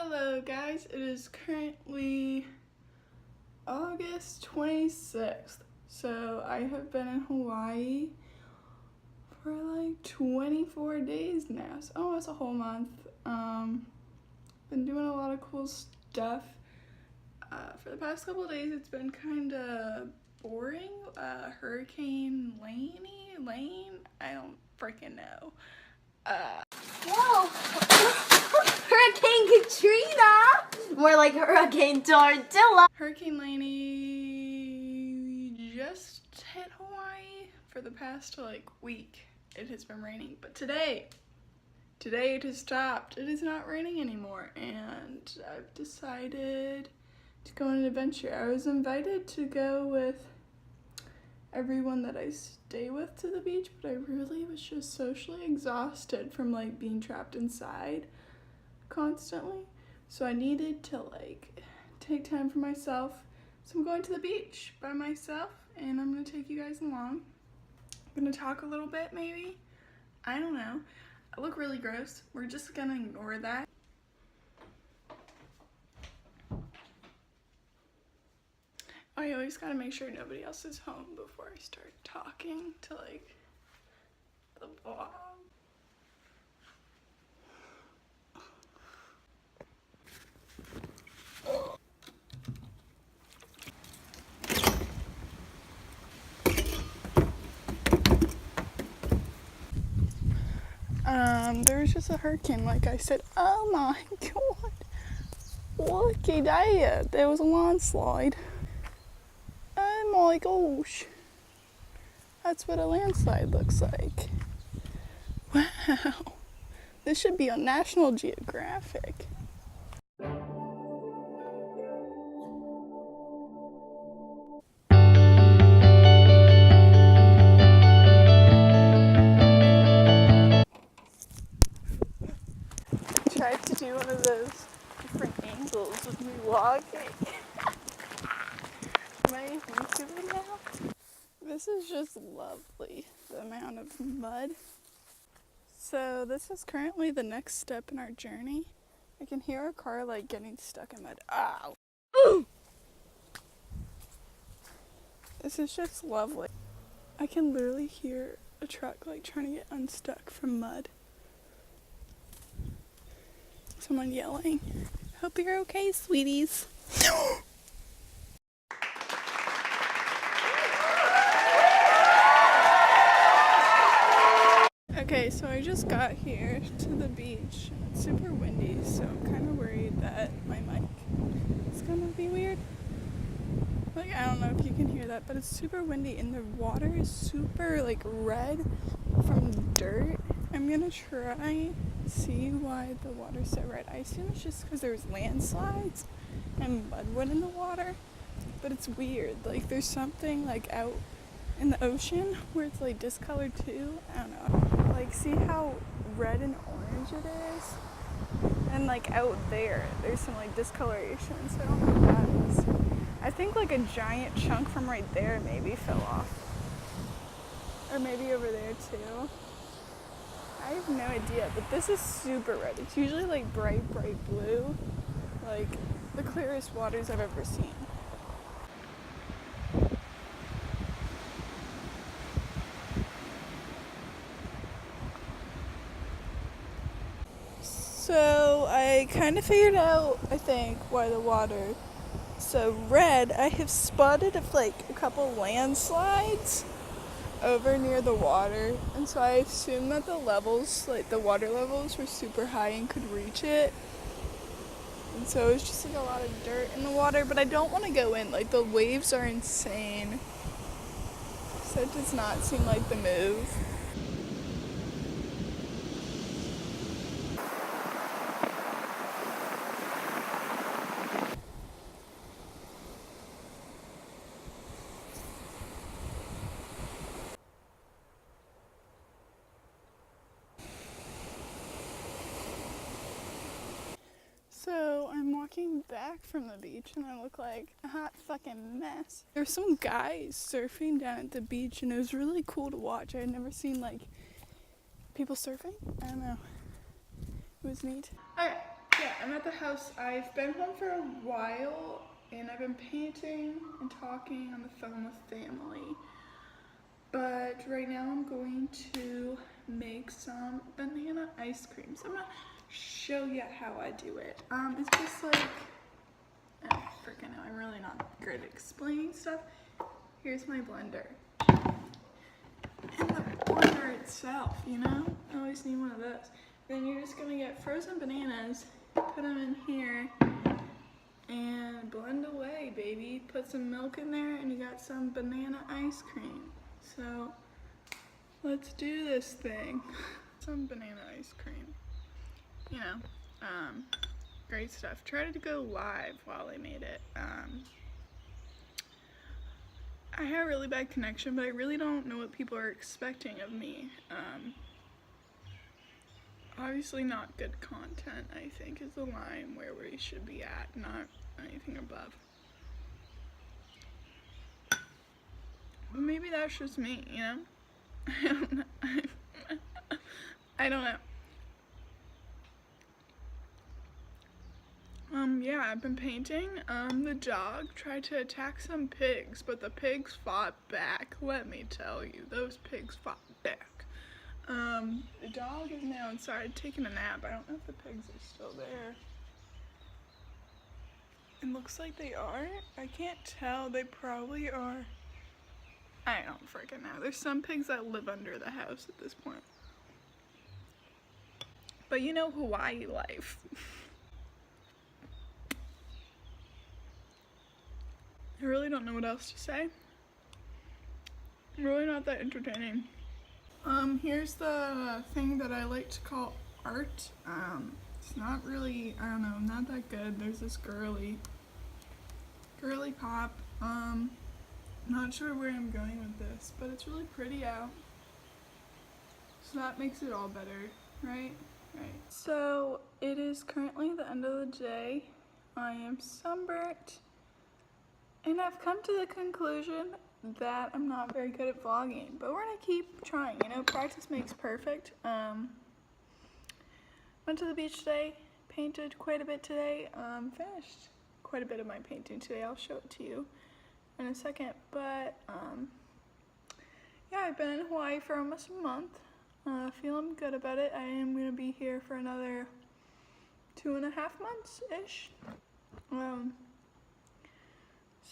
Hello guys, it is currently August 26th. So I have been in Hawaii for like 24 days now. So almost a whole month. Been doing a lot of cool stuff. For the past couple of days it's been kind of boring. Hurricane Lane? I don't freaking know. Whoa! Hurricane Katrina! More like Hurricane Tortilla. Hurricane Lainey just hit Hawaii for the past week. It has been raining, but today it has stopped. It is not raining anymore, and I've decided to go on an adventure. I was invited to go with everyone that I stay with to the beach, but I really was just socially exhausted from being trapped inside constantly. So I needed to take time for myself. So I'm going to the beach by myself, and I'm gonna take you guys along. I'm gonna talk a little bit maybe. I don't know. I look really gross. We're just gonna ignore that. I always gotta make sure nobody else is home before I start talking to the vlog. There was just a hurricane, like I said. Oh my god. Look at that. There was a landslide. Oh my gosh. That's what a landslide looks like. Wow. This should be on National Geographic. Tried to do one of those different angles with me walking. Am I a YouTuber now? This is just lovely, the amount of mud. So this is currently the next step in our journey. I can hear our car getting stuck in mud. Ow! Ooh! This is just lovely. I can literally hear a truck trying to get unstuck from mud. Someone yelling. Hope you're okay, sweeties. Okay, so I just got here to the beach. It's super windy, so I'm kind of worried that my mic is gonna be weird. I don't know if you can hear that, but it's super windy and the water is super red from dirt. I'm gonna try see why the water's so red. I assume it's just because there's landslides and mudwood in the water, but it's weird. There's something out in the ocean where it's discolored too. I don't know. See how red and orange it is? And out there's some discoloration, so I don't know what that is. I think a giant chunk from right there maybe fell off. Or maybe over there too. I have no idea, but this is super red. It's usually bright blue. The clearest waters I've ever seen. So I kind of figured out, I think, why the water is so red. I have spotted a couple landslides over near the water, and so I assumed that the levels, the water levels were super high and could reach it. And so it was just a lot of dirt in the water, but I don't want to go in. The waves are insane. So it does not seem like the move. So I'm walking back from the beach and I look like a hot fucking mess. There's some guys surfing down at the beach and it was really cool to watch. I had never seen people surfing. I don't know. It was neat. Okay, yeah. I'm at the house. I've been home for a while and I've been painting and talking on the phone with family. But right now I'm going to make some banana ice cream. So I'm gonna show you how I do it. It's just like, oh freaking hell, I'm really not good at explaining stuff. Here's my blender. And the blender itself, you know? I always need one of those. Then you're just gonna get frozen bananas, put them in here, and blend away, baby. Put some milk in there and you got some banana ice cream. So let's do this thing. Some banana ice cream. You know, great stuff. Tried to go live while I made it. I had a really bad connection, but I really don't know what people are expecting of me. Obviously not good content, I think, is the line where we should be at, not anything above. But maybe that's just me, you know? I don't know. I don't know. Yeah, I've been painting. The dog tried to attack some pigs, but the pigs fought back. Let me tell you, those pigs fought back. The dog is now inside taking a nap. I don't know if the pigs are still there. It looks like they are. I can't tell. They probably are. I don't freaking know. There's some pigs that live under the house at this point. But you know, Hawaii life. I really don't know what else to say. Really not that entertaining. Here's the thing that I like to call art. It's not really, I don't know, not that good. There's this girly pop. Not sure where I'm going with this, but it's really pretty out. So that makes it all better, right? Right. So it is currently the end of the day. I am sunburnt. And I've come to the conclusion that I'm not very good at vlogging, but we're gonna keep trying, you know, practice makes perfect. Went to the beach today, painted quite a bit today, finished quite a bit of my painting today. I'll show it to you in a second, but yeah, I've been in Hawaii for almost a month, feeling good about it. I am gonna be here for another 2.5 months-ish.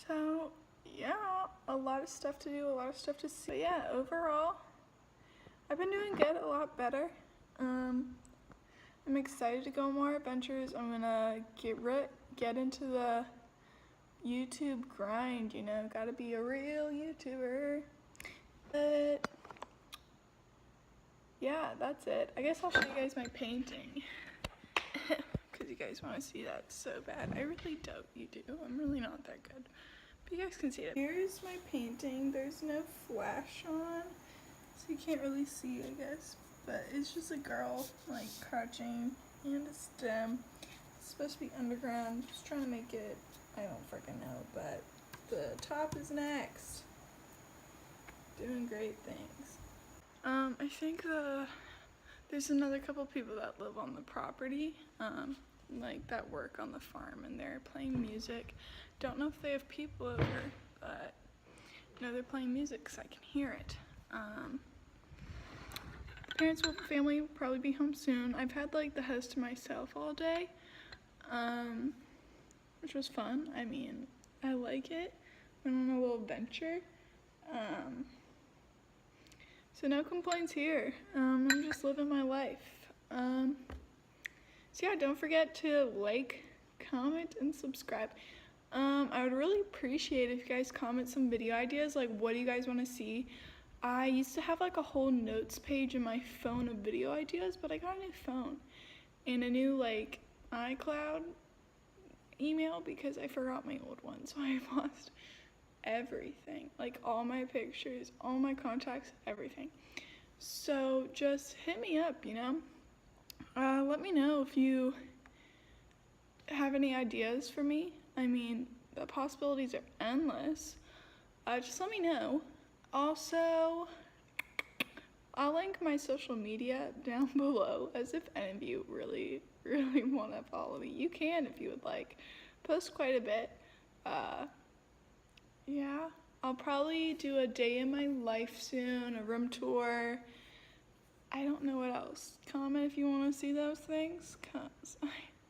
So yeah, a lot of stuff to do, a lot of stuff to see. But yeah, overall, I've been doing good, a lot better. I'm excited to go on more adventures. I'm gonna get into the YouTube grind, you know, gotta be a real YouTuber. But yeah, that's it. I guess I'll show you guys my painting. Because you guys want to see that so bad. I really doubt you do. I'm really not that good. But you guys can see it. Here's my painting. There's no flash on, so you can't really see, I guess. But it's just a girl, like, crouching and a stem. It's supposed to be underground. Just trying to make it, I don't freaking know, but the top is next. Doing great things. I think there's another couple people that live on the property, like that work on the farm, and they're playing music. Don't know if they have people over, but you know, they're playing music because I can hear it. Family will probably be home soon. I've had like the house to myself all day, which was fun. I mean, I like it. Went on a little adventure. So no complaints here. I'm just living my life. So yeah, don't forget to like, comment, and subscribe. I would really appreciate if you guys comment some video ideas, like what do you guys want to see. I used to have like a whole notes page in my phone of video ideas, but I got a new phone and a new like iCloud email because I forgot my old one, so I've lost everything, like all my pictures, all my contacts, everything. So just hit me up, you know. Let me know if you have any ideas for me. I mean, the possibilities are endless. Just let me know. Also, I'll link my social media down below, as if any of you really want to follow me. You can if you would like. Post quite a bit. Yeah, I'll probably do a day in my life soon, a room tour. I don't know what else. Comment if you want to see those things, cause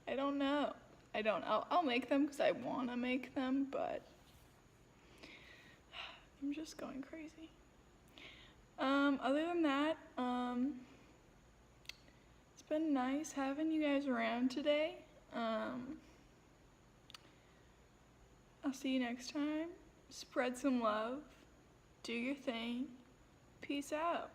I don't know. I don't. I'll make them because I want to make them, but I'm just going crazy. Other than that, it's been nice having you guys around today. I'll see you next time. Spread some love. Do your thing. Peace out.